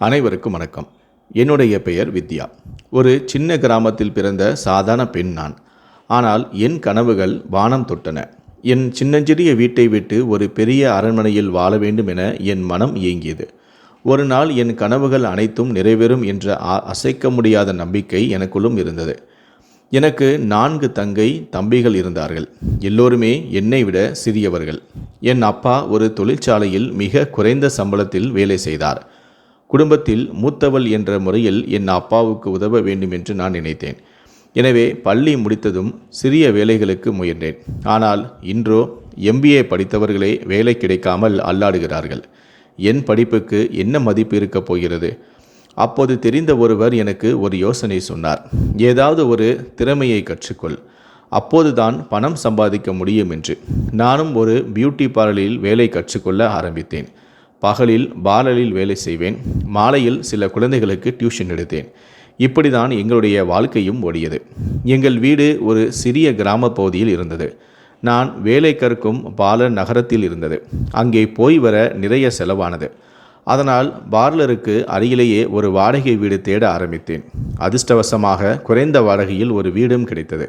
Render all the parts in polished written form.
அனைவருக்கும் வணக்கம். என்னுடைய பெயர் வித்யா. ஒரு சின்ன கிராமத்தில் பிறந்த சாதாரண பெண் நான். ஆனால் என் கனவுகள் வானம் தொட்டன. என் சின்னஞ்சிறிய வீட்டை விட்டு ஒரு பெரிய அரண்மனையில் வாழ வேண்டும் என என் மனம் ஏங்கியது. ஒரு நாள் என் கனவுகள் அனைத்தும் நிறைவேறும் என்ற அசைக்க முடியாத நம்பிக்கை எனக்குள்ளும் இருந்தது. எனக்கு 4 தம்பிகள் இருந்தார்கள். எல்லோருமே என்னை விட சிறியவர்கள். என் அப்பா ஒரு தொழிற்சாலையில் மிக குறைந்த சம்பளத்தில் வேலை செய்தார். குடும்பத்தில் மூத்தவள் என்ற முறையில் என் அப்பாவுக்கு உதவ வேண்டும் என்று நான் நினைத்தேன். எனவே பள்ளி முடித்ததும் சிறிய வேலைகளுக்கு முயன்றேன். ஆனால் இன்றோ MBA படித்தவர்களே வேலை கிடைக்காமல் அல்லாடுகிறார்கள். என் படிப்புக்கு என்ன மதிப்பு இருக்கப் போகிறது? அப்போது தெரிந்த ஒருவர் எனக்கு ஒரு யோசனை சொன்னார். ஏதாவது ஒரு திறமையை கற்றுக்கொள், அப்போதுதான் பணம் சம்பாதிக்க முடியும் என்று. நானும் ஒரு பியூட்டி பார்லரில் வேலை கற்றுக்கொள்ள ஆரம்பித்தேன். பகலில் பார்லரில் வேலை செய்வேன், மாலையில் சில குழந்தைகளுக்கு டியூஷன் எடுத்தேன். இப்படிதான் எங்களுடைய வாழ்க்கையும் ஓடியது. எங்கள் வீடு ஒரு சிறிய கிராம பகுதியில் இருந்தது. நான் வேலை கற்கும் பார்லர் நகரத்தில் இருந்தது. அங்கே போய் வர நிறைய செலவானது. அதனால் பார்லருக்கு அருகிலேயே ஒரு வாடகை வீடு தேட ஆரம்பித்தேன். அதிர்ஷ்டவசமாக குறைந்த வாடகையில் ஒரு வீடும் கிடைத்தது.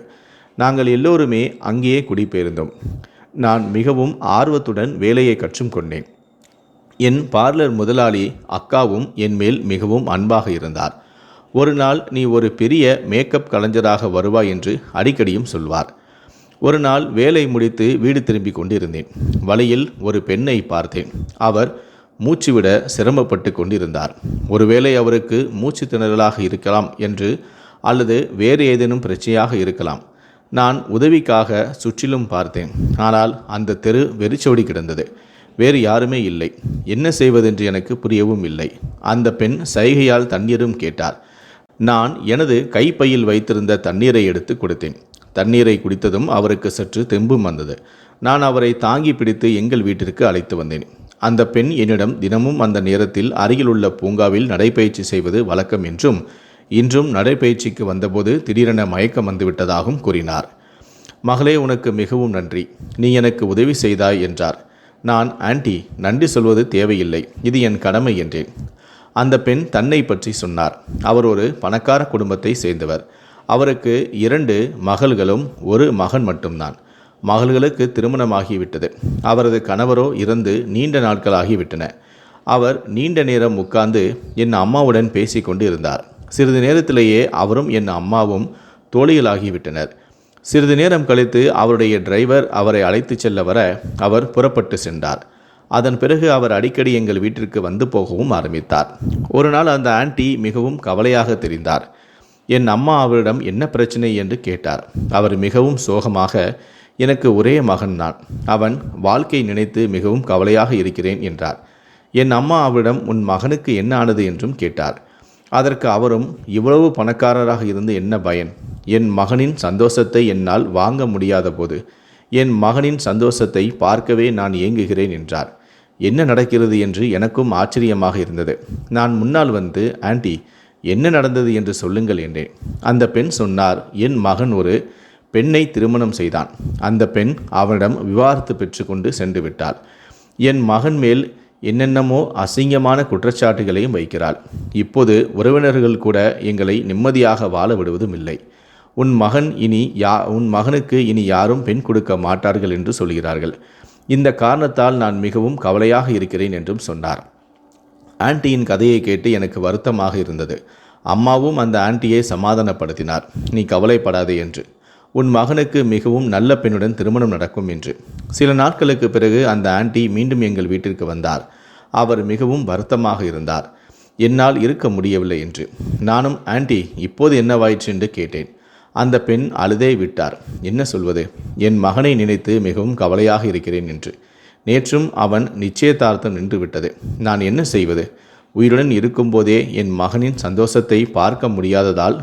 நாங்கள் எல்லோருமே அங்கேயே குடிபெயர்ந்தோம். நான் மிகவும் ஆர்வத்துடன் வேலையை கற்றுக்கொண்டேன். என் பார்லர் முதலாளி அக்காவும் என் மேல் மிகவும் அன்பாக இருந்தார். ஒரு நாள் நீ ஒரு பெரிய மேக்கப் கலைஞராக வருவாய் என்று அடிக்கடியும் சொல்வார். ஒரு நாள் வேலை முடித்து வீடு திரும்பி கொண்டிருந்தேன். வழியில் ஒரு பெண்ணை பார்த்தேன். அவர் மூச்சுவிட சிரமப்பட்டு கொண்டிருந்தார். ஒருவேளை அவருக்கு மூச்சு திணறலாக இருக்கலாம் என்று, அல்லது வேறு ஏதேனும் பிரச்சனையாக இருக்கலாம். நான் உதவிக்காக சுற்றிலும் பார்த்தேன். ஆனால் அந்த தெரு வெறிச்சோடி கிடந்தது. வேறு யாருமே இல்லை. என்ன செய்வதென்று எனக்கு புரியவும் இல்லை. அந்த பெண் சைகையால் தண்ணீரும் கேட்டார். நான் எனது கைப்பையில் வைத்திருந்த தண்ணீரை எடுத்து கொடுத்தேன். தண்ணீரை குடித்ததும் அவருக்கு சற்று தெம்பும் வந்தது. நான் அவரை தாங்கி பிடித்து எங்கள் வீட்டிற்கு அழைத்து வந்தேன். அந்த பெண் என்னிடம் தினமும் அந்த நேரத்தில் அருகிலுள்ள பூங்காவில் நடைபயிற்சி செய்வது வழக்கம் என்றும், இன்றும் நடைபயிற்சிக்கு வந்தபோது திடீரென மயக்கம் வந்துவிட்டதாகவும் கூறினார். மகளே, உனக்கு மிகவும் நன்றி, நீ எனக்கு உதவி செய்தாய் என்றார். நான், ஆண்டி, நன்றி சொல்வது தேவையில்லை, இது என் கடமை என்றேன். அந்த பெண் தன்னை பற்றி சொன்னார். அவர் ஒரு பணக்கார குடும்பத்தை சேர்ந்தவர். அவருக்கு 2 மகள்களும் 1 மகன் மட்டும்தான். மகள்களுக்கு திருமணமாகிவிட்டது. அவரது கணவரோ இறந்து நீண்ட நாட்களாகிவிட்டன. அவர் நீண்ட நேரம் உட்கார்ந்து என் அம்மாவுடன் பேசி கொண்டு இருந்தார். சிறிது நேரத்திலேயே அவரும் என் அம்மாவும் தோழிகளாகிவிட்டனர். சிறிது நேரம் கழித்து அவருடைய டிரைவர் அவரை அழைத்து செல்ல வர அவர் புறப்பட்டு சென்றார். அதன் பிறகு அவர் அடிக்கடி எங்கள் வீட்டிற்கு வந்து போகவும் ஆரம்பித்தார். ஒரு நாள் அந்த ஆண்டி மிகவும் கவலையாக தெரிந்தார். என் அம்மா அவரிடம் என்ன பிரச்சனை என்று கேட்டார். அவர் மிகவும் சோகமாக, எனக்கு ஒரே மகன் நான், அவன் வாழ்க்கை நினைத்து மிகவும் கவலையாக இருக்கிறேன் என்றார். என் அம்மா அவரிடம் உன் மகனுக்கு என்ன ஆனது என்றும் கேட்டார். அதற்கு அவரும், இவ்வளவு பணக்காரராக இருந்து என்ன பயன்? என் மகனின் சந்தோஷத்தை என்னால் வாங்க முடியாத போது என் மகனின் சந்தோஷத்தை பார்க்கவே நான் ஏங்குகிறேன் என்றார். என்ன நடக்கிறது என்று எனக்கும் ஆச்சரியமாக இருந்தது. நான் முன்னால் வந்து, ஆண்டி, என்ன நடந்தது என்று சொல்லுங்கள் என்றேன். அந்த பெண் சொன்னார், என் மகன் ஒரு பெண்ணை திருமணம் செய்தான். அந்த பெண் அவனிடம் விவாகரத்து பெற்றுக்கொண்டு சென்று விட்டாள். என் மகன் மேல் என்னென்னமோ அசிங்கமான குற்றச்சாட்டுகளையும் வைக்கிறாள். இப்போது உறவினர்கள் கூட எங்களை நிம்மதியாக வாழ விடுவதும் இல்லை. உன் மகனுக்கு இனி யாரும் பெண் கொடுக்க மாட்டார்கள் என்று சொல்கிறார்கள். இந்த காரணத்தால் நான் மிகவும் கவலையாக இருக்கிறேன் என்றும் சொன்னார். ஆண்டியின் கதையை கேட்டு எனக்கு வருத்தமாக இருந்தது. அம்மாவும் அந்த ஆண்டியை சமாதானப்படுத்தினார். நீ கவலைப்படாதே என்று. உன் மகனுக்கு மிகவும் நல்ல பெண்ணுடன் திருமணம் நடக்கும் என்று. சில நாட்களுக்கு பிறகு அந்த ஆண்டி மீண்டும் எங்கள் வீட்டிற்கு வந்தார். அவர் மிகவும் வருத்தமாக இருந்தார். என்னால் இருக்க முடியவில்லை என்று. நானும், ஆண்டி, இப்போது என்னவாயிற்று என்று கேட்டேன். அந்த பெண் அழுதே விட்டார். என்ன சொல்வது? என் மகனை நினைத்து மிகவும் கவலையாக இருக்கிறேன் என்று. நேற்றும் அவன் நிச்சயதார்த்தம் நின்று விட்டது. நான் என்ன செய்வது? உயிருடன் இருக்கும்போதே என் மகனின் சந்தோஷத்தை பார்க்க முடியாததால்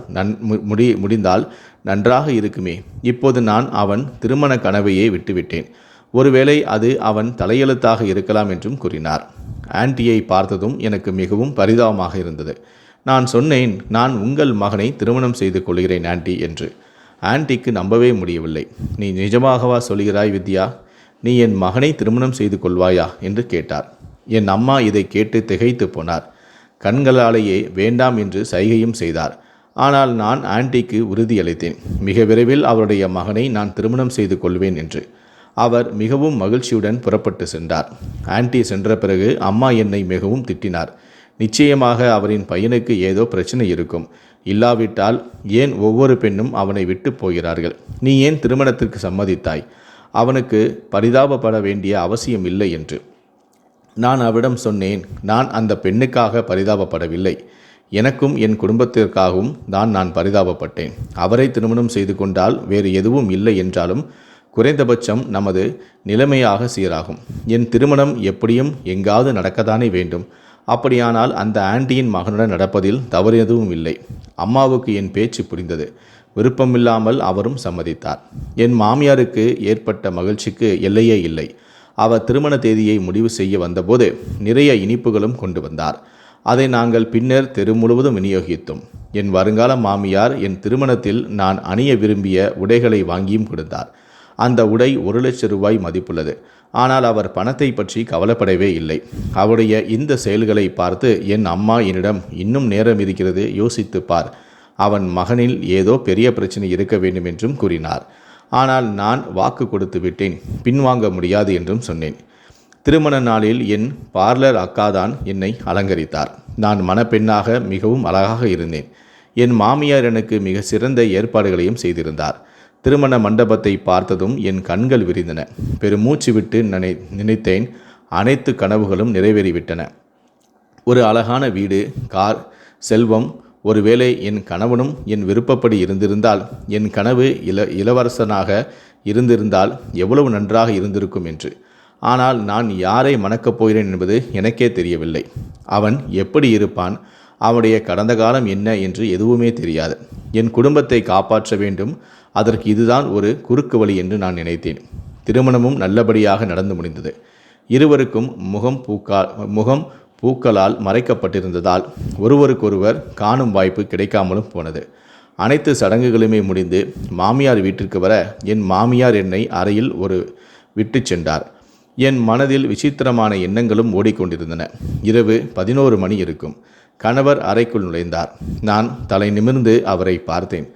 முடிந்தால் நன்றாக இருக்குமே. இப்போது நான் அவன் திருமண கனவையே விட்டுவிட்டேன். ஒருவேளை அது அவன் தலையெழுத்தாக இருக்கலாம் என்றும் கூறினார். ஆண்டியை பார்த்ததும் எனக்கு மிகவும் பரிதாபமாக இருந்தது. நான் சொன்னேன், நான் உங்கள் மகனை திருமணம் செய்து கொள்கிறேன் ஆண்டி என்று. ஆண்டிக்கு நம்பவே முடியவில்லை. நீ நிஜமாகவா சொல்கிறாய் வித்யா? நீ என் மகனை திருமணம் செய்து கொள்வாயா என்று கேட்டார். என் அம்மா இதை கேட்டு திகைத்து போனார். கண்களாலேயே வேண்டாம் என்று சைகையும் செய்தார். ஆனால் நான் ஆன்ட்டிக்கு உறுதியளித்தேன், மிக விரைவில் அவருடைய மகனை நான் திருமணம் செய்து கொள்வேன் என்று. அவர் மிகவும் மகிழ்ச்சியுடன் புறப்பட்டு சென்றார். ஆன்ட்டி சென்ற பிறகு அம்மா என்னை மிகவும் திட்டினார். நிச்சயமாக அவரின் பையனுக்கு ஏதோ பிரச்சனை இருக்கும், இல்லாவிட்டால் ஏன் ஒவ்வொரு பெண்ணும் அவனை விட்டு போகிறார்கள்? நீ ஏன் திருமணத்திற்கு சம்மதித்தாய்? அவனுக்கு பரிதாபப்பட வேண்டிய அவசியம் இல்லை என்று. நான் அவரிடம் சொன்னேன், நான் அந்த பெண்ணுக்காக பரிதாபப்படவில்லை, எனக்கும் என் குடும்பத்திற்காகவும் நான் பரிதாபப்பட்டேன். அவரை திருமணம் செய்து கொண்டால் வேறு எதுவும் இல்லை என்றாலும் குறைந்தபட்சம் நமது நிலைமையாக சீராகும். என் திருமணம் எப்படியும் எங்காவது நடக்கத்தானே வேண்டும். அப்படியானால் அந்த ஆன்ட்டியின் மகனுடன் நடப்பதில் தவறு எதுவும் இல்லை. அம்மாவுக்கு என் பேச்சு புரிந்தது. விருப்பமில்லாமல் அவரும் சம்மதித்தார். என் மாமியாருக்கு ஏற்பட்ட மகிழ்ச்சிக்கு எல்லையே இல்லை. அவர் திருமண தேதியை முடிவு செய்ய வந்தபோது நிறைய இனிப்புகளும் கொண்டு வந்தார். அதை நாங்கள் பின்னர் தெரு முழுவதும் விநியோகித்தோம். என் வருங்கால மாமியார் என் திருமணத்தில் நான் அணிய விரும்பிய உடைகளை வாங்கியும் கொடுத்தார். அந்த உடை 1,00,000 ரூபாய் மதிப்புள்ளது. ஆனால் அவர் பணத்தை பற்றி கவலைப்படவே இல்லை. அவருடைய இந்த செயல்களை பார்த்து என் அம்மா என்னிடம், இன்னும் நேரம் இருக்கிறது, யோசித்து பார், அவன் மகனில் ஏதோ பெரிய பிரச்சனை இருக்க வேண்டும் என்றும் கூறினார். ஆனால் நான் வாக்கு கொடுத்து விட்டேன், பின்வாங்க முடியாது என்றும் சொன்னேன். திருமண நாளில் என் பார்லர் அக்காதான் என்னை அலங்கரித்தார். நான் மணப்பெண்ணாக மிகவும் அழகாக இருந்தேன். என் மாமியார் எனக்கு மிக சிறந்த ஏற்பாடுகளையும் செய்திருந்தார். திருமண மண்டபத்தை பார்த்ததும் என் கண்கள் விரிந்தன. பெருமூச்சு விட்டு நினைத்தேன், அனைத்து கனவுகளும் நிறைவேறிவிட்டன. ஒரு அழகான வீடு, கார், செல்வம். ஒருவேளை என் கணவனும் என் விருப்பப்படி இருந்திருந்தால், என் கனவு இளவரசனாக இருந்திருந்தால் எவ்வளவு நன்றாக இருந்திருக்கும் என்று. ஆனால் நான் யாரை மணக்கப் போகிறேன் என்பது எனக்கே தெரியவில்லை. அவன் எப்படி இருப்பான், அவனுடைய கடந்த காலம் என்ன என்று எதுவுமே தெரியாது. என் குடும்பத்தை காப்பாற்ற வேண்டும், அதற்கு இதுதான் ஒரு குறுக்கு வழி என்று நான் நினைத்தேன். திருமணமும் நல்லபடியாக நடந்து முடிந்தது. இருவருக்கும் முகம் பூக்களால் மறைக்கப்பட்டிருந்ததால் ஒருவருக்கொருவர் காணும் வாய்ப்பு கிடைக்காமலும் போனது. அனைத்து சடங்குகளுமே முடிந்து மாமியார் வீட்டிற்கு வர என் மாமியார் என்னை அறையில் விட்டு சென்றார். என் மனதில் விசித்திரமான எண்ணங்களும் ஓடிக்கொண்டிருந்தன. இரவு 11 மணி இருக்கும். கணவர் அறைக்குள் நுழைந்தார். நான் தலை நிமிர்ந்து அவரை பார்த்தேன்.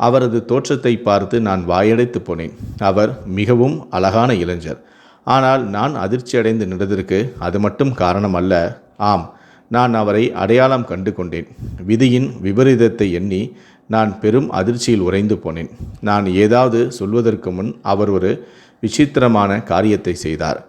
அவரது தோற்றத்தை பார்த்து நான் வாயடைத்து போனேன். அவர் மிகவும் அழகான இளைஞர். ஆனால் நான் அதிர்ச்சியடைந்து நின்றதற்கு அது மட்டும் காரணம் அல்ல. ஆம், நான் அவரை அடையாளம் கண்டு கொண்டேன். விதியின் விபரீதத்தை எண்ணி நான் பெரும் அதிர்ச்சியில் உறைந்து போனேன். நான் ஏதாவது சொல்வதற்கு முன் அவர் ஒரு விசித்திரமான காரியத்தை செய்தார்.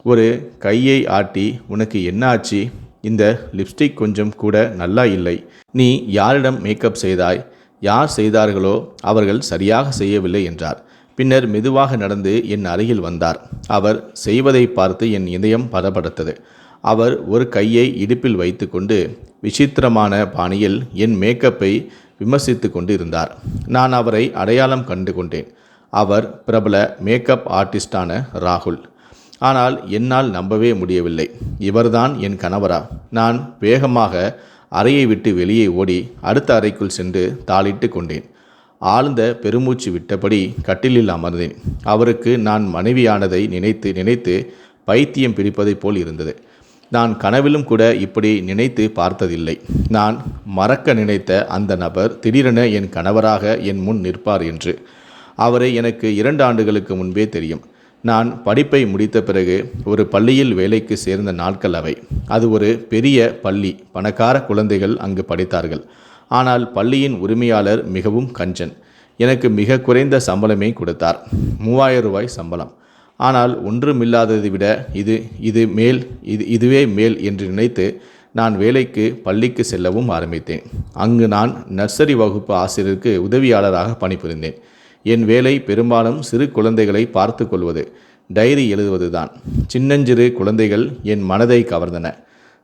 ஒரு கையை ஆட்டி, உனக்கு என்ன ஆச்சு? இந்த லிப்ஸ்டிக் கொஞ்சம் கூட நல்லா இல்லை. நீ யாரிடம் மேக்கப் செய்தாய்? யார் செய்தார்களோ அவர்கள் சரியாக செய்யவில்லை என்றார். பின்னர் மெதுவாக நடந்து என் அருகில் வந்தார். அவர் செய்வதை பார்த்து என் இதயம் படபடத்தது. அவர் ஒரு கையை இடுப்பில் வைத்து கொண்டு விசித்திரமான பாணியில் என் மேக்கப்பை விமர்சித்து கொண்டு இருந்தார். நான் அவரை அடையாளம் கண்டு கொண்டேன். அவர் பிரபல மேக்கப் ஆர்டிஸ்டான ராகுல். ஆனால் என்னால் நம்பவே முடியவில்லை. இவர்தான் என் கணவரா? நான் வேகமாக அறையை விட்டு வெளியே ஓடி அடுத்த அறைக்குள் சென்று தாளிட்டு கொண்டேன். ஆழ்ந்த பெருமூச்சு விட்டபடி கட்டிலில் அமர்ந்தேன். அவருக்கு நான் மனைவியானதை நினைத்து நினைத்து பைத்தியம் பிடிப்பதைப் போல் இருந்தது. நான் கனவிலும் கூட இப்படி நினைத்து பார்த்ததில்லை. நான் மறக்க நினைத்த அந்த நபர் திடீரென என் கணவராக என் முன் நிற்பார் என்று. அவரை எனக்கு 2 ஆண்டுகளுக்கு முன்பே தெரியும். நான் படிப்பை முடித்த பிறகு ஒரு பள்ளியில் வேலைக்கு சேர்ந்த நாட்கள் அவை. அது ஒரு பெரிய பள்ளி. பணக்கார குழந்தைகள் அங்கு படித்தார்கள். ஆனால் பள்ளியின் உரிமையாளர் மிகவும் கஞ்சன். எனக்கு மிக குறைந்த சம்பளமே கொடுத்தார், 3000 ரூபாய் சம்பளம். ஆனால் ஒன்றுமில்லாததை விட இதுவே மேல் என்று நினைத்து நான் பள்ளிக்கு செல்லவும் ஆரம்பித்தேன். அங்கு நான் நர்சரி வகுப்பு ஆசிரியருக்கு உதவியாளராக பணிபுரிந்தேன். என் வேலை பெரும்பாலும் சிறு குழந்தைகளை பார்த்து கொள்வது, டைரி எழுதுவதுதான். சின்னஞ்சிறு குழந்தைகள் என் மனதை கவர்ந்தன.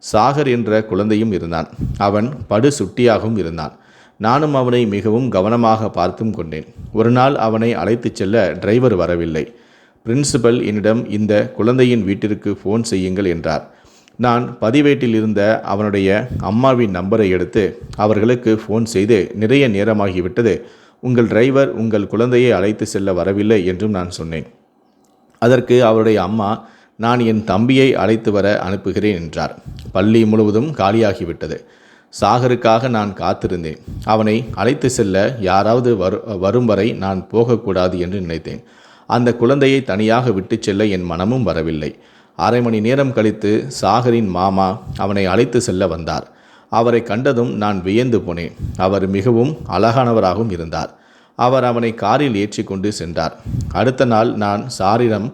சாகர் என்ற குழந்தையும் இருந்தான். அவன் படு சுட்டியாகவும் இருந்தான். நானும் அவனை மிகவும் கவனமாக பார்த்தும் கொண்டேன். ஒரு நாள் அவனை அழைத்துச் செல்ல டிரைவர் வரவில்லை. பிரின்சிபல் என்னிடம் இந்த குழந்தையின் வீட்டிற்கு ஃபோன் செய்யுங்கள் என்றார். நான் பதிவேட்டில் இருந்த அவனுடைய அம்மாவின் நம்பரை எடுத்து அவர்களுக்கு ஃபோன் செய்து, நிறைய நேரமாகிவிட்டது, உங்கள் டிரைவர் உங்கள் குழந்தையை அழைத்து செல்ல வரவில்லை என்றும் நான் சொன்னேன். அதற்கு அவருடைய அம்மா, நான் என் தம்பியை அழைத்து வர அனுப்புகிறேன் என்றார். பள்ளி முழுவதும் காலியாகிவிட்டது. சாகருக்காக நான் காத்திருந்தேன். அவனை அழைத்து செல்ல யாராவது வரும் வரை நான் போகக்கூடாது என்று நினைத்தேன். அந்த குழந்தையை தனியாக விட்டு செல்ல என் மனமும் வரவில்லை. 1/2 மணி நேரம் கழித்து சாகரின் மாமா அவனை அழைத்து செல்ல வந்தார். அவரை கண்டதும் நான் வியந்து போனேன். அவர் மிகவும் அழகானவராகவும் இருந்தார். அவர் அவனை காரில் ஏற்றி கொண்டு சென்றார். அடுத்த நாள் நான் சாரிடம்,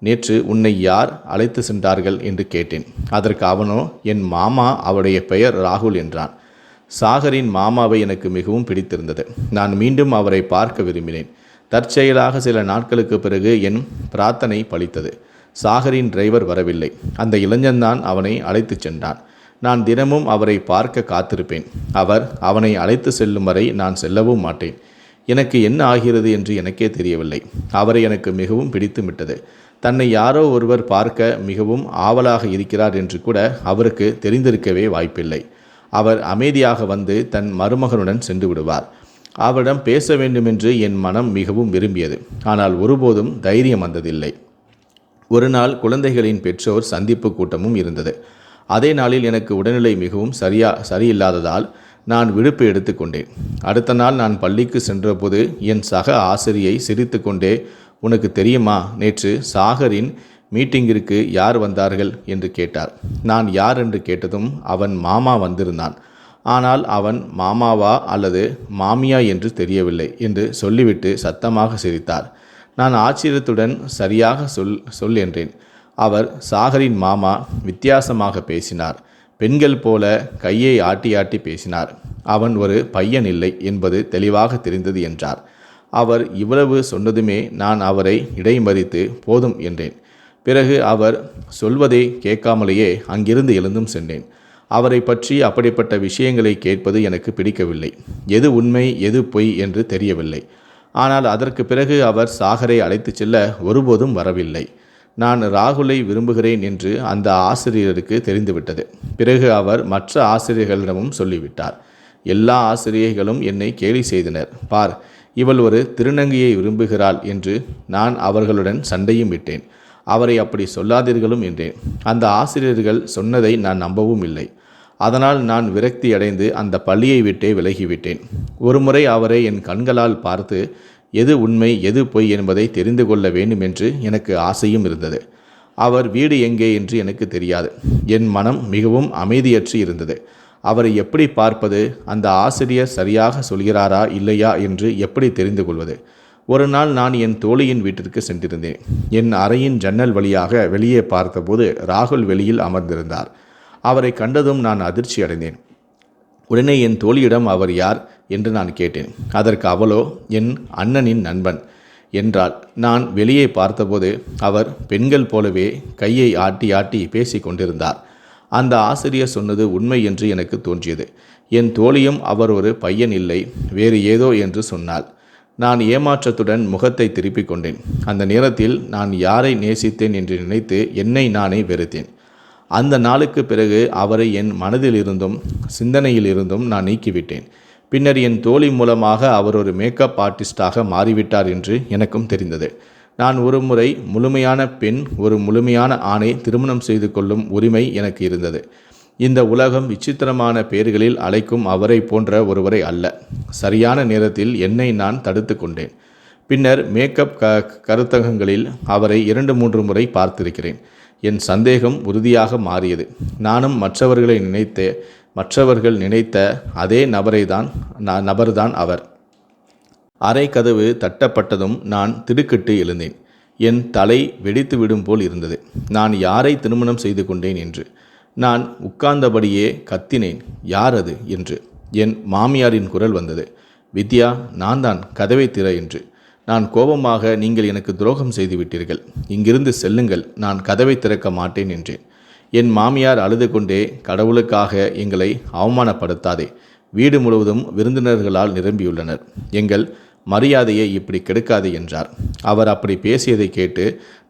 நேற்று உன்னை யார் அழைத்து சென்றார்கள் என்று கேட்டேன். அதற்கு அவனோ, என் மாமா, அவருடைய பெயர் ராகுல் என்றான். சாகரின் மாமாவை எனக்கு மிகவும் பிடித்திருந்தது. நான் மீண்டும் அவரை பார்க்க விரும்பினேன். தற்செயலாக சில நாட்களுக்கு பிறகு என் பிரார்த்தனை பலித்தது. சாகரின் டிரைவர் வரவில்லை. அந்த இளைஞன்தான் அவனை அழைத்து சென்றான். நான் தினமும் அவரை பார்க்க காத்திருப்பேன். அவர் அவனை அழைத்து செல்லும் வரை நான் செல்லவும் மாட்டேன். எனக்கு என்ன ஆகிறது என்று எனக்கே தெரியவில்லை. அவரை எனக்கு மிகவும் பிடித்துவிட்டது. தன்னை யாரோ ஒருவர் பார்க்க மிகவும் ஆவலாக இருக்கிறார் என்று கூட அவருக்கு தெரிந்திருக்கவே வாய்ப்பில்லை. அவர் அமைதியாக வந்து தன் மருமகனுடன் சென்று விடுவார். அவரிடம் பேச வேண்டுமென்று என் மனம் மிகவும் விரும்பியது. ஆனால் ஒருபோதும் தைரியம் வந்ததில்லை. ஒரு நாள் குழந்தைகளின் பெற்றோர் சந்திப்பு கூட்டமும் இருந்தது. அதே நாளில் எனக்கு உடல்நிலை மிகவும் சரியில்லாததால் நான் விடுப்பு எடுத்துக்கொண்டேன். அடுத்த நாள் நான் பள்ளிக்கு சென்றபோது என் சக ஆசிரியை சிரித்து கொண்டே, உனக்கு தெரியுமா, நேற்று சாகரின் மீட்டிங்கிற்கு யார் வந்தார்கள் என்று கேட்டார். நான் யார் என்று கேட்டதும் அவன் மாமா வந்திருந்தான். ஆனால் அவன் மாமாவா அல்லது மாமியா என்று தெரியவில்லை என்று சொல்லிவிட்டு சத்தமாக சிரித்தார். நான் ஆச்சரியத்துடன், சரியாக சொல் என்றேன். அவர், சாகரின் மாமா வித்தியாசமாக பேசினார். பெண்கள் போல கையை ஆட்டி ஆட்டி பேசினார். அவன் ஒரு பையன் இல்லை என்பது தெளிவாக தெரிந்தது என்றார். அவர் இவ்வளவு சொன்னதுமே நான் அவரை இடைமறித்து போதும் என்றேன். பிறகு அவர் சொல்வதை கேட்காமலேயே அங்கிருந்து எழுந்தும் சென்றேன். அவரை பற்றி அப்படிப்பட்ட விஷயங்களை கேட்பது எனக்கு பிடிக்கவில்லை. எது உண்மை எது பொய் என்று தெரியவில்லை. ஆனால் அதற்கு பிறகு அவர் சாகரை அழைத்து செல்ல ஒருபோதும் வரவில்லை. நான் ராகுலை விரும்புகிறேன் என்று அந்த ஆசிரியருக்கு தெரிந்துவிட்டது. பிறகு அவர் மற்ற ஆசிரியர்களிடமும் சொல்லிவிட்டார். எல்லா ஆசிரியர்களும் என்னை கேலி செய்தனர். பார், இவள் ஒரு திருநங்கையை விரும்புகிறாள் என்று நான் அவர்களுடன் சண்டையும் விட்டேன். அவரை அப்படி சொல்லாதீர்களும் என்றேன். அந்த ஆசிரியர்கள் சொன்னதை நான் நம்பவும் இல்லை. அதனால் நான் விரக்தி அடைந்து அந்த பள்ளியை விட்டே விலகிவிட்டேன். ஒருமுறை அவரை என் கண்களால் பார்த்து எது உண்மை எது பொய் என்பதை தெரிந்து கொள்ள வேண்டும் என்று எனக்கு ஆசையும் இருந்தது. அவர் வீடு எங்கே என்று எனக்கு தெரியாது. என் மனம் மிகவும் அமைதியற்று இருந்தது. அவரை எப்படி பார்ப்பது? அந்த ஆசிரியர் சரியாக சொல்கிறாரா இல்லையா என்று எப்படி தெரிந்து கொள்வது? ஒரு நாள் நான் என் தோழியின் வீட்டிற்கு சென்றிருந்தேன். என் அறையின் ஜன்னல் வழியாக வெளியே பார்த்தபோது ராகுல் வெளியில் அமர்ந்திருந்தார். அவரை கண்டதும் நான் அதிர்ச்சி அடைந்தேன். உடனே என் தோழியிடம் அவர் யார் என்று நான் கேட்டேன். அதற்கு அவளோ, என் அண்ணனின் நண்பன் என்றாள். நான் வெளியே பார்த்தபோது அவர் பெண்கள் போலவே கையை ஆட்டி ஆட்டி பேசி கொண்டிருந்தார். அந்த ஆசிரியர் சொன்னது உண்மை என்று எனக்கு தோன்றியது. என் தோழியும் அவர் ஒரு பையன் இல்லை, வேறு ஏதோ என்று சொன்னாள். நான் ஏமாற்றத்துடன் முகத்தை திருப்பிக் கொண்டேன். அந்த நேரத்தில் நான் யாரை நேசித்தேன் என்று நினைத்து என்னை நானே வெறுத்தேன். அந்த நாளுக்கு பிறகு அவரை என் மனதிலிருந்தும் சிந்தனையிலிருந்தும் நான் நீக்கிவிட்டேன். பின்னர் என் தோழி மூலமாக அவர் ஒரு மேக்கப் ஆர்டிஸ்டாக மாறிவிட்டார் என்று எனக்கும் தெரிந்தது. நான் ஒரு முறை முழுமையான பெண், ஒரு முழுமையான ஆணை திருமணம் செய்து கொள்ளும் உரிமை எனக்கு இருந்தது. இந்த உலகம் விசித்திரமான பெயர்களில் அழைக்கும் அவரை போன்ற ஒருவரை அல்ல. சரியான நேரத்தில் என்னை நான் தடுத்து கொண்டேன். பின்னர் மேக்கப் கருத்தகங்களில் அவரை 2-3 முறை பார்த்திருக்கிறேன். என் சந்தேகம் உறுதியாக மாறியது. நானும் மற்றவர்கள் நினைத்த அதே நபர்தான் அவர். அறை கதவு தட்டப்பட்டதும் நான் திடுக்கிட்டு எழுந்தேன். என் தலை வெடித்து விடும் போல் இருந்தது. நான் யாரை திருமணம் செய்து கொண்டேன் என்று. நான் உட்கார்ந்தபடியே கத்தினேன், யார் அது என்று. என் மாமியாரின் குரல் வந்தது. வித்யா, நான் தான், கதவை திற என்று. நான் கோபமாக, நீங்கள் எனக்கு துரோகம் செய்து விட்டீர்கள், இங்கிருந்து செல்லுங்கள், நான் கதவை திறக்க மாட்டேன் என்றேன். என் மாமியார் அழுது கொண்டே, கடவுளுக்காக எங்களை அவமானப்படுத்தாதே, வீடு முழுவதும் விருந்தினர்களால் நிரம்பியுள்ளனர், எங்கள் மரியாதையை இப்படி கெடுக்காதே என்றார். அவர் அப்படி பேசியதை கேட்டு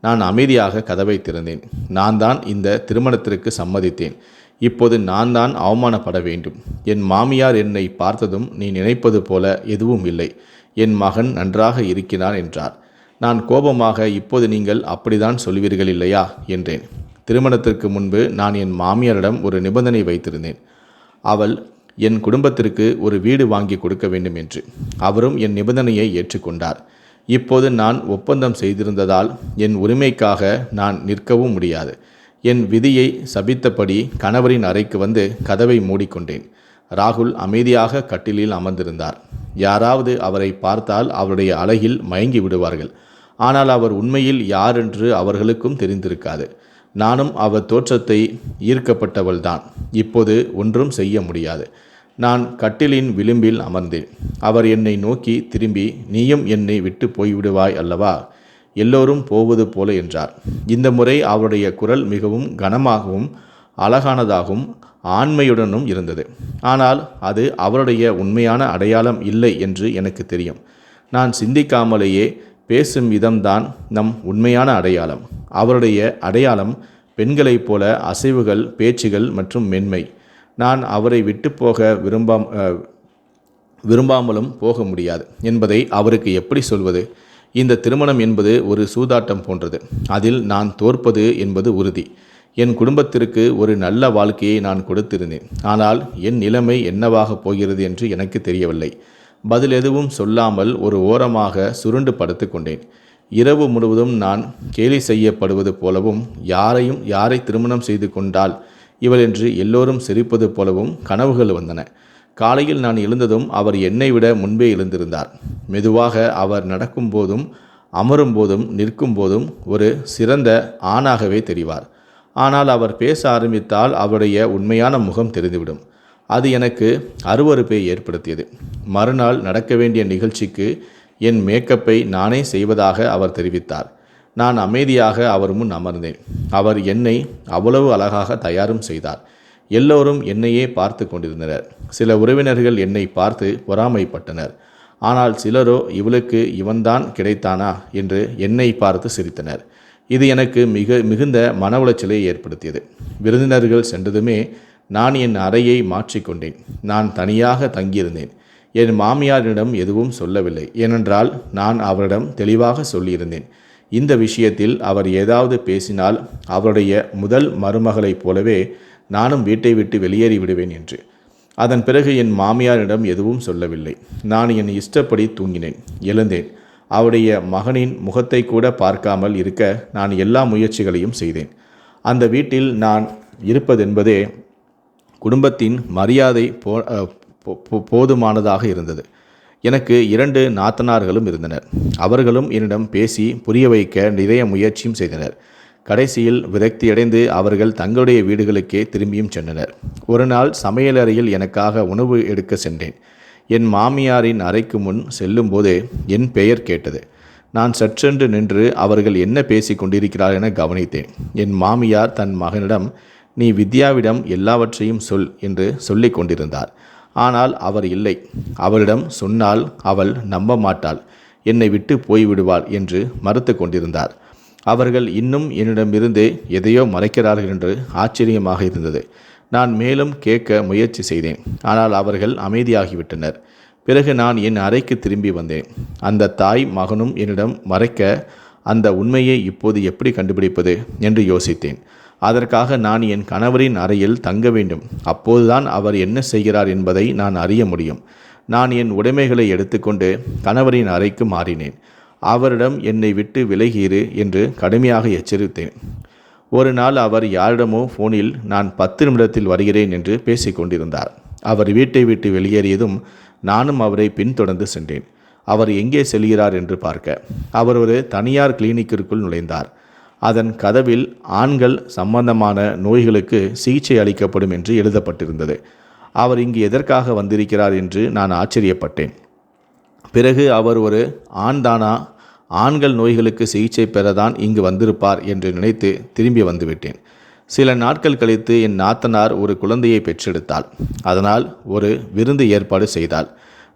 நான் அமைதியாக கதவை திறந்தேன். நான் தான் இந்த திருமணத்திற்கு சம்மதித்தேன். இப்போது நான் தான் அவமானப்பட வேண்டும். என் மாமியார் என்னை பார்த்ததும், நீ நினைப்பது போல எதுவும் இல்லை, என் மகன் நன்றாக இருக்கிறான் என்றார். நான் கோபமாக, இப்போது நீங்கள் அப்படித்தான் சொல்வீர்கள் இல்லையா என்றேன். திருமணத்திற்கு முன்பு நான் என் மாமியாரிடம் ஒரு நிபந்தனை வைத்திருந்தேன். அவள் என் குடும்பத்திற்கு ஒரு வீடு வாங்கி கொடுக்க வேண்டும் என்று. அவரும் என் நிபந்தனையை ஏற்றுக்கொண்டார். இப்போது நான் ஒப்பந்தம் செய்திருந்ததால் என் உரிமைக்காக நான் நிற்கவும் முடியாது. என் விதியை சபித்தபடி கணவரின் அறைக்கு வந்து கதவை மூடிக்கொண்டேன். ராகுல் அமைதியாக கட்டிலில் அமர்ந்திருந்தார். யாராவது அவரை பார்த்தால் அவருடைய அழகில் மயங்கி விடுவார்கள். ஆனால் அவர் உண்மையில் யார் என்று அவர்களுக்கும் தெரிந்திருக்காது. நானும் அவர் தோற்றத்தை ஈர்க்கப்பட்டவள்தான். இப்போது ஒன்றும் செய்ய முடியாது. நான் கட்டிலின் விளிம்பில் அமர்ந்தேன். அவர் என்னை நோக்கி திரும்பி, நீயும் என்னை விட்டு போய்விடுவாய் அல்லவா? எல்லோரும் போவது போல என்றார். இந்த முறை அவருடைய குரல் மிகவும் கனமாகவும் அழகானதாகவும் ஆண்மையுடனும் இருந்தது. ஆனால் அது அவருடைய உண்மையான அடையாளம் இல்லை என்று எனக்கு தெரியும். நான் சிந்திக்காமலேயே பேசும் விதம்தான் நம் உண்மையான அடையாளம். அவருடைய அடையாளம் பெண்களைப் போல அசைவுகள், பேச்சுகள் மற்றும் மென்மை. நான் அவரை விட்டு போக விரும்பாமலும் போக முடியாது என்பதை அவருக்கு எப்படி சொல்வது? இந்த திருமணம் என்பது ஒரு சூதாட்டம் போன்றது. அதில் நான் தோற்பது என்பது உறுதி. என் குடும்பத்திற்கு ஒரு நல்ல வாழ்க்கையை நான் கொடுத்திருந்தேன். ஆனால் என் நிலைமை என்னவாக போகிறது என்று எனக்கு தெரியவில்லை. பதில் எதுவும் சொல்லாமல் ஒரு ஓரமாக சுருண்டு படுத்து கொண்டேன். இரவு முழுவதும் நான் கேலி செய்யப்படுவது போலவும், யாரை திருமணம் செய்து கொண்டால் இவள் என்று எல்லோரும் சிரிப்பது போலவும் கனவுகள் வந்தன. காலையில் நான் எழுந்ததும் அவர் என்னை விட முன்பே எழுந்திருந்தார். மெதுவாக அவர் நடக்கும் போதும் அமரும் போதும் நிற்கும் போதும் ஒரு சிறந்த ஆணாகவே தெரிவார். ஆனால் அவர் பேச ஆரம்பித்தால் அவருடைய உண்மையான முகம் தெரிந்துவிடும். அது எனக்கு அருவருப்பை ஏற்படுத்தியது. மறுநாள் நடக்க வேண்டிய நிகழ்ச்சிக்கு என் மேக்கப்பை நானே செய்வதாக அவர் தெரிவித்தார். நான் அமைதியாக அவர் முன் அமர்ந்தேன். அவர் என்னை அவ்வளவு அழகாக தயாரும் செய்தார். எல்லோரும் என்னையே பார்த்து கொண்டிருந்தனர். சில உறவினர்கள் என்னை பார்த்து பொறாமைப்பட்டனர். ஆனால் சிலரோ இவளுக்கு இவன்தான் கிடைத்தானா என்று என்னை பார்த்து சிரித்தனர். இது எனக்கு மிகுந்த மன உளைச்சலை ஏற்படுத்தியது. விருந்தினர்கள் சென்றதுமே நான் என் அறையை மாற்றிக்கொண்டேன். நான் தனியாக தங்கியிருந்தேன். என் மாமியாரிடம் எதுவும் சொல்லவில்லை. ஏனென்றால் நான் அவரிடம் தெளிவாக சொல்லியிருந்தேன், இந்த விஷயத்தில் அவர் ஏதாவது பேசினால் அவருடைய முதல் மருமகளைப் போலவே நானும் வீட்டை விட்டு வெளியேறி விடுவேன் என்று. அதன் பிறகு என் மாமியாரிடம் எதுவும் சொல்லவில்லை. நான் என் இஷ்டப்படி தூங்கினேன். எழுந்தேன். அவருடைய மகனின் முகத்தை கூட பார்க்காமல் இருக்க நான் எல்லா முயற்சிகளையும் செய்தேன். அந்த வீட்டில் நான் இருப்பதென்பதே குடும்பத்தின் மரியாதை போதுமானதாக இருந்தது. எனக்கு 2 நாத்தனார்களும் இருந்தனர். அவர்களும் என்னிடம் பேசி புரிய வைக்க நிறைய முயற்சியும் செய்தனர். கடைசியில் விரக்தியடைந்து அவர்கள் தங்களுடைய வீடுகளுக்கே திரும்பியும் சென்றனர். ஒரு நாள் சமையலறையில் எனக்காக உணவு எடுக்க சென்றேன். என் மாமியாரின் அறைக்கு முன் செல்லும்போது என் பெயர் கேட்டது. நான் சற்றென்று நின்று அவர்கள் என்ன பேசி கொண்டிருக்கிறார் என கவனித்தேன். என் மாமியார் தன் மகனிடம், நீ வித்யாவிடம் எல்லாவற்றையும் சொல் என்று சொல்லி கொண்டிருந்தார். ஆனால் அவர் இல்லை. அவளிடம் சொன்னால் அவள் நம்ப மாட்டாள், என்னை விட்டு போய்விடுவாள் என்று மறுத்து கொண்டிருந்தார். அவர்கள் இன்னும் என்னிடமிருந்து எதையோ மறைக்கிறார்கள் என்று ஆச்சரியமாக இருந்தது. நான் மேலும் கேட்க முயற்சி செய்தேன். ஆனால் அவர்கள் அமைதியாகிவிட்டனர். பிறகு நான் என் அறைக்கு திரும்பி வந்தேன். அந்த தாய் மகனும் என்னிடம் மறைக்க அந்த உண்மையை இப்போது எப்படி கண்டுபிடிப்பது என்று யோசித்தேன். அதற்காக நான் என் கணவரின் அறையில் தங்க வேண்டும். அப்போதுதான் அவர் என்ன செய்கிறார் என்பதை நான் அறிய முடியும். நான் என் உடைமைகளை எடுத்துக்கொண்டு கணவரின் அறைக்கு மாறினேன். அவரிடம் என்னை விட்டு விலகியிரு என்று கடுமையாக எச்சரித்தேன். ஒரு நாள் அவர் யாரிடமோ ஃபோனில் நான் 10 நிமிடத்தில் வருகிறேன் என்று பேசிக்கொண்டிருந்தார். அவர் வீட்டை விட்டு வெளியேறியதும் நானும் அவரை பின்தொடர்ந்து சென்றேன். அவர் எங்கே செல்கிறார் என்று பார்க்க. அவர் ஒரு தனியார் கிளினிக்கிற்குள் நுழைந்தார். அதன் கதவில் ஆண்கள் சம்பந்தமான நோய்களுக்கு சிகிச்சை அளிக்கப்படும் என்று எழுதப்பட்டிருந்தது. அவர் இங்கு எதற்காக வந்திருக்கிறார் என்று நான் ஆச்சரியப்பட்டேன். பிறகு அவர் ஒரு ஆண்தானா, ஆண்கள் நோய்களுக்கு சிகிச்சை பெறதான் இங்கு வந்திருப்பார் என்று நினைத்து திரும்பி வந்துவிட்டேன். சில நாட்கள் கழித்து என் நாத்தனார் ஒரு குழந்தையை பெற்றெடுத்தாள். அதனால் ஒரு விருந்து ஏற்பாடு செய்தாள்.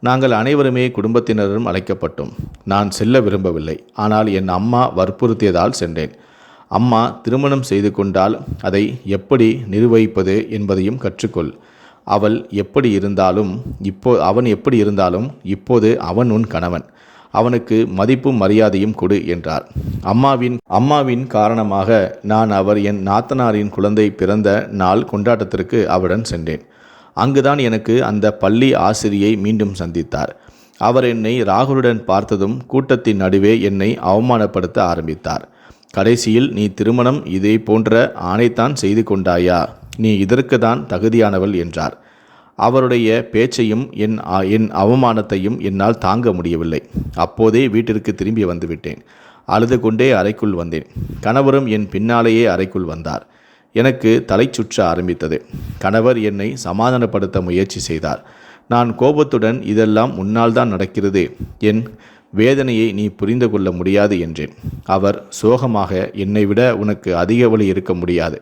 நாங்கள் அனைவருமே குடும்பத்தினரும் அழைக்கப்பட்டோம். நான் செல்ல விரும்பவில்லை. ஆனால் என் அம்மா வற்புறுத்தியதால் சென்றேன். அம்மா, திருமணம் செய்து கொண்டால் அதை எப்படி நிர்வகிப்பது என்பதையும் கற்றுக்கொள். அவன் எப்படி இருந்தாலும் இப்போது அவன் உன் கணவன். அவனுக்கு மதிப்பும் மரியாதையும் கொடு என்றார். அம்மாவின் காரணமாக நான் அவர் என் நாத்தனாரின் குழந்தை பிறந்த நாள் கொண்டாட்டத்திற்கு அவருடன் சென்றேன். அங்குதான் எனக்கு அந்த பள்ளி ஆசிரியை மீண்டும் சந்தித்தார். அவர் என்னை ராகுலுடன் பார்த்ததும் கூட்டத்தின் நடுவே என்னை அவமானப்படுத்த ஆரம்பித்தார். கடைசியில், நீ திருமணம் இதே போன்ற ஆணைத்தான் செய்து கொண்டாயா? நீ இதற்கு தான் தகுதியானவள் என்றார். அவருடைய பேச்சையும் என் அவமானத்தையும் என்னால் தாங்க முடியவில்லை. அப்போதே வீட்டிற்கு திரும்பி வந்துவிட்டேன். அழுது கொண்டே அறைக்குள் வந்தேன். கணவரும் என் பின்னாலேயே அறைக்குள் வந்தார். எனக்கு தலை சுற்ற ஆரம்பித்தது. கணவர் என்னை சமாதானப்படுத்த முயற்சி செய்தார். நான் கோபத்துடன், இதெல்லாம் உன்னால் தான் நடக்கிறது, என் வேதனையை நீ புரிந்து கொள்ள முடியாது என்றேன். அவர் சோகமாக, என்னை விட உனக்கு அதிக வலி இருக்க முடியாது,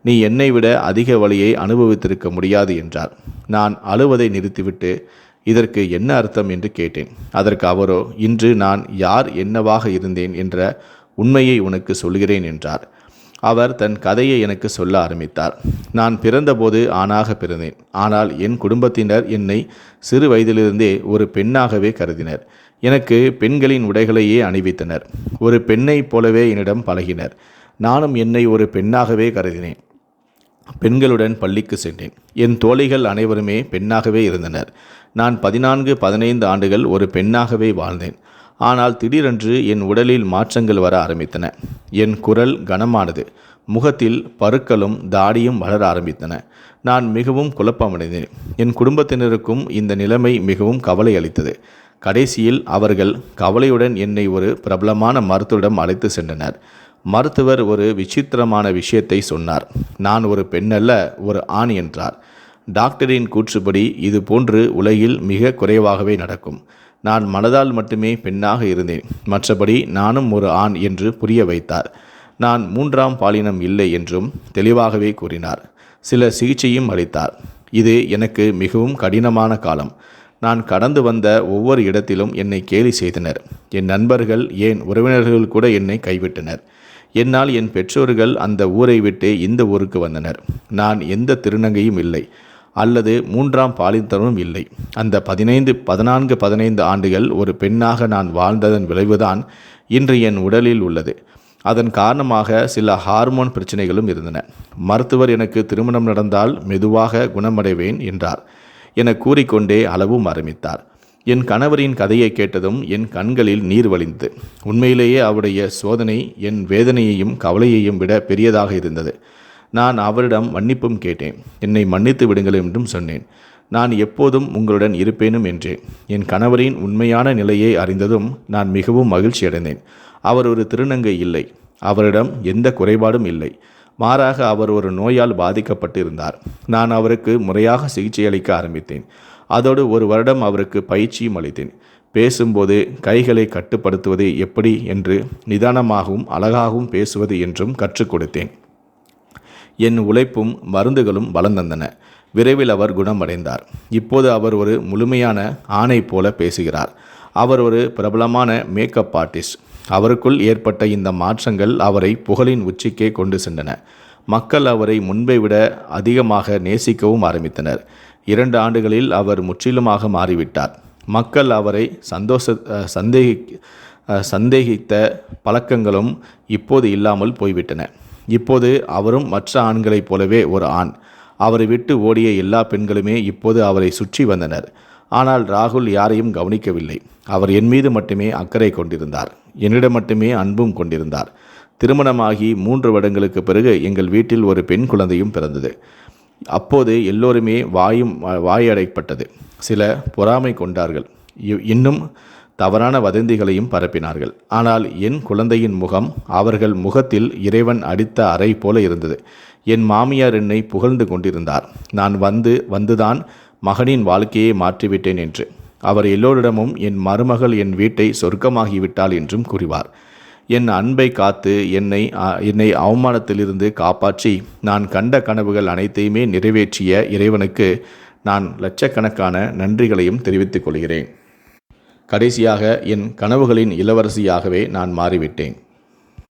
நீ என்னை விட அதிக வலியை அனுபவித்திருக்க முடியாது என்றார். நான் அழுவதை நிறுத்திவிட்டு, இதற்கு என்ன அர்த்தம் என்று கேட்டேன். அதற்கு அவரோ, இன்று நான் யார் என்னவாக இருந்தேன் என்ற உண்மையை உனக்கு சொல்கிறேன் என்றார். அவர் தன் கதையை எனக்கு சொல்ல ஆரம்பித்தார். நான் பிறந்தபோது ஆணாக பிறந்தேன். ஆனால் என் குடும்பத்தினர் என்னை சிறு வயதிலிருந்தே ஒரு பெண்ணாகவே கருதினர். எனக்கு பெண்களின் உடைகளையே அணிவித்தனர். ஒரு பெண்ணைப் போலவே என்னிடம் பழகினர். நானும் என்னை ஒரு பெண்ணாகவே கருதினேன். பெண்களுடன் பள்ளிக்கு சென்றேன். என் தோழிகள் அனைவருமே பெண்ணாகவே இருந்தனர். நான் 14-15 ஆண்டுகள் ஒரு பெண்ணாகவே வாழ்ந்தேன். ஆனால் திடீரென்று என் உடலில் மாற்றங்கள் வர ஆரம்பித்தன. என் குரல் கனமானது. முகத்தில் பருக்களும் தாடியும் வளர ஆரம்பித்தன. நான் மிகவும் குழப்பமடைந்தேன். என் குடும்பத்தினருக்கும் இந்த நிலைமை மிகவும் கவலை அளித்தது. கடைசியில் அவர்கள் கவலையுடன் என்னை ஒரு பிரபலமான மருத்துவரிடம் அழைத்து சென்றனர். மருத்துவர் ஒரு விசித்திரமான விஷயத்தை சொன்னார். நான் ஒரு பெண்ணல்ல, ஒரு ஆண் என்றார். டாக்டரின் கூற்றுப்படி இது போன்று உலகில் மிக குறைவாகவே நடக்கும். நான் மனதால் மட்டுமே பெண்ணாக இருந்தேன், மற்றபடி நானும் ஒரு ஆண் என்று புரிய வைத்தார். நான் 3ஆம் பாலினம் இல்லை என்றும் தெளிவாகவே கூறினார். சில சிகிச்சையும் அளித்தார். இது எனக்கு மிகவும் கடினமான காலம். நான் கடந்து வந்த ஒவ்வொரு இடத்திலும் என்னை கேலி செய்தனர். என் நண்பர்கள், ஏன் உறவினர்கள் கூட என்னை கைவிட்டனர். என்னால் என் பெற்றோர்கள் அந்த ஊரை விட்டு இந்த ஊருக்கு வந்தனர். நான் எந்த திருநங்கையும் இல்லை அல்லது 3ஆம் பாலினத்தரும் இல்லை. அந்த 15 ஆண்டுகள் ஒரு பெண்ணாக நான் வாழ்ந்ததன் விளைவுதான் இன்று என் உடலில் உள்ளது. அதன் காரணமாக சில ஹார்மோன் பிரச்சனைகளும் இருந்தன. மருத்துவர் எனக்கு திருமணம் நடந்தால் மெதுவாக குணமடைவேன் என்றார் என கூறிக்கொண்டே அளவும் ஆரம்பித்தார். என் கணவரின் கதையை கேட்டதும் என் கண்களில் நீர் வழிந்தது. உண்மையிலேயே அவருடைய சோதனை என் வேதனையையும் கவலையையும் விட பெரியதாக இருந்தது. நான் அவரிடம் மன்னிப்பும் கேட்டேன். என்னை மன்னித்து விடுங்கள் என்றும் சொன்னேன். நான் எப்போதும் உங்களுடன் இருப்பேனும் என்றேன். என் கணவரின் உண்மையான நிலையை அறிந்ததும் நான் மிகவும் மகிழ்ச்சி அடைந்தேன். அவர் ஒரு திருநங்கை இல்லை. அவரிடம் எந்த குறைபாடும் இல்லை. மாறாக அவர் ஒரு நோயால் பாதிக்கப்பட்டு இருந்தார். நான் அவருக்கு முறையாக சிகிச்சை அளிக்க ஆரம்பித்தேன். அதோடு 1 வருடம் அவருக்கு பயிற்சியும் அளித்தேன். பேசும்போது கைகளை கட்டுப்படுத்துவது எப்படி என்று, நிதானமாகவும் அழகாகவும் பேசுவது என்றும் கற்றுக் கொடுத்தேன். என் உழைப்பும் மருந்துகளும் பலம் தந்தன. விரைவில் அவர் குணமடைந்தார். இப்போது அவர் ஒரு முழுமையான ஆணை போல பேசுகிறார். அவர் ஒரு பிரபலமான மேக்கப் ஆர்டிஸ்ட். அவருக்குள் ஏற்பட்ட இந்த மாற்றங்கள் அவரை புகழின் உச்சிக்கே கொண்டு சென்றன. மக்கள் அவரை முன்பை விட அதிகமாக நேசிக்கவும் ஆரம்பித்தனர். 2 ஆண்டுகளில் அவர் முற்றிலுமாக மாறிவிட்டார். மக்கள் அவரை சந்தேகித்த பழக்கங்களும் இப்போது இல்லாமல் போய்விட்டன. இப்போது அவரும் மற்ற ஆண்களைப் போலவே ஒரு ஆண். அவரை விட்டு ஓடிய எல்லா பெண்களுமே இப்போது அவரை சுற்றி வந்தனர். ஆனால் ராகுல் யாரையும் கவனிக்கவில்லை. அவர் என் மீது மட்டுமே அக்கறை கொண்டிருந்தார். என்னிடம் மட்டுமே அன்பும் கொண்டிருந்தார். திருமணமாகி 3 வருடங்களுக்கு பிறகு எங்கள் வீட்டில் ஒரு பெண் குழந்தையும் பிறந்தது. அப்போது எல்லோருமே வாயடைப்பட்டது. சில பொறாமை கொண்டார்கள். இன்னும் தவறான வதந்திகளையும் பரப்பினார்கள். ஆனால் என் குழந்தையின் முகம் அவர்கள் முகத்தில் இறைவன் அடித்த அறை போல இருந்தது. என் மாமியார் என்னை புகழ்ந்து கொண்டிருந்தார். நான் வந்துதான் மகனின் வாழ்க்கையை மாற்றிவிட்டேன் என்று. அவர் எல்லோரிடமும் என் மருமகள் என் வீட்டை சொர்க்கமாகிவிட்டாள் என்றும் கூறுவார். என் அன்பை காத்து என்னை அவமானத்திலிருந்து காப்பாற்றி நான் கண்ட கனவுகள் அனைத்தையுமே நிறைவேற்றிய இறைவனுக்கு நான் லட்சக்கணக்கான நன்றிகளையும் தெரிவித்துக் கொள்கிறேன். கடைசியாக என் கனவுகளின் இளவரசியாகவே நான் மாறிவிட்டேன்.